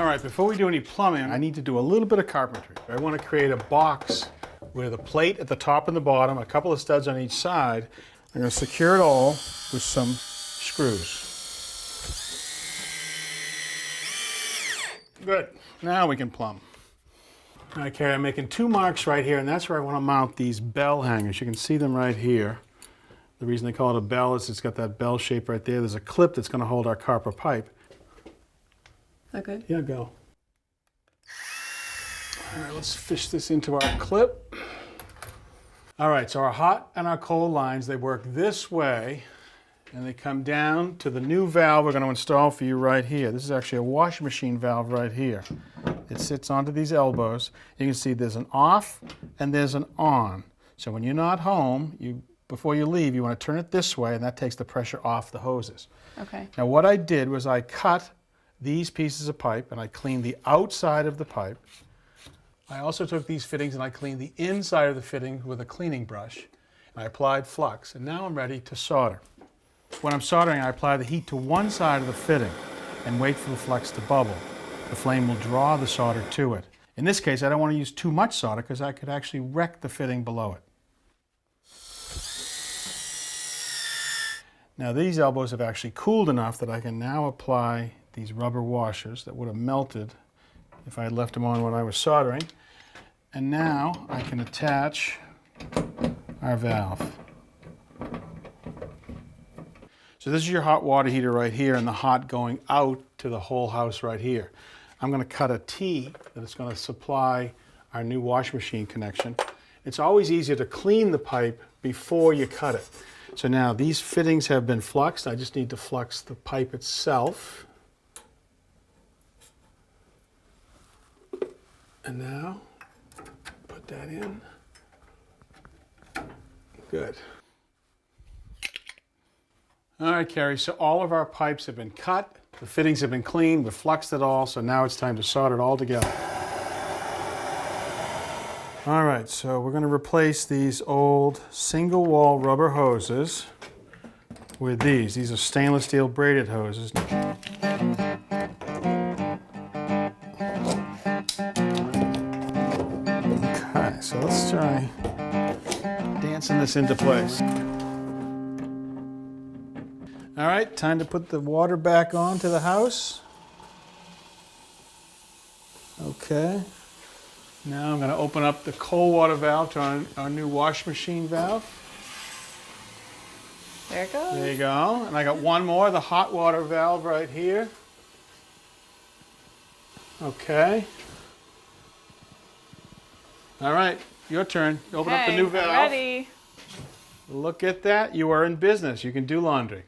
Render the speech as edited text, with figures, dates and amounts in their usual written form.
All right, before we do any plumbing, I need to do a little bit of carpentry. I want to create a box with a plate at the top and the bottom, a couple of studs on each side. I'm going to secure it all with some screws. Good. Now we can plumb. All right, Carrie, I'm making 2 marks right here, and that's where I want to mount these bell hangers. You can see them right here. The reason they call it a bell is it's got that bell shape right there. There's a clip that's going to hold our copper pipe. Okay. Yeah, go. All right, let's fish this into our clip. All right, so our hot and our cold lines, they work this way, and they come down to the new valve we're going to install for you right here. This is actually a washing machine valve right here. It sits onto these elbows. You can see there's an off and there's an on. So when you're not home, before you leave, you want to turn it this way, and that takes the pressure off the hoses. Okay. Now what I did was I cut these pieces of pipe, and I cleaned the outside of the pipe. I also took these fittings and I cleaned the inside of the fitting with a cleaning brush. And I applied flux, and now I'm ready to solder. When I'm soldering, I apply the heat to one side of the fitting and wait for the flux to bubble. The flame will draw the solder to it. In this case, I don't want to use too much solder because I could actually wreck the fitting below it. Now these elbows have actually cooled enough that I can now apply these rubber washers that would have melted if I had left them on when I was soldering. And now I can attach our valve. So this is your hot water heater right here, and the hot going out to the whole house right here. I'm going to cut a T that is going to supply our new washing machine connection. It's always easier to clean the pipe before you cut it. So now these fittings have been fluxed. I just need to flux the pipe itself. And now, put that in. Good. All right, Carrie, so all of our pipes have been cut. The fittings have been cleaned, we've fluxed it all, so now it's time to solder it all together. All right, so we're going to replace these old single wall rubber hoses with these. These are stainless steel braided hoses. Okay, so let's try dancing this into place. All right, time to put the water back onto the house. Okay. Now I'm going to open up the cold water valve to our new wash machine valve. There it goes. There you go. And I got one more, the hot water valve right here. Okay. All right, your turn. Open up the new valve. Ready. Look at that. You are in business. You can do laundry.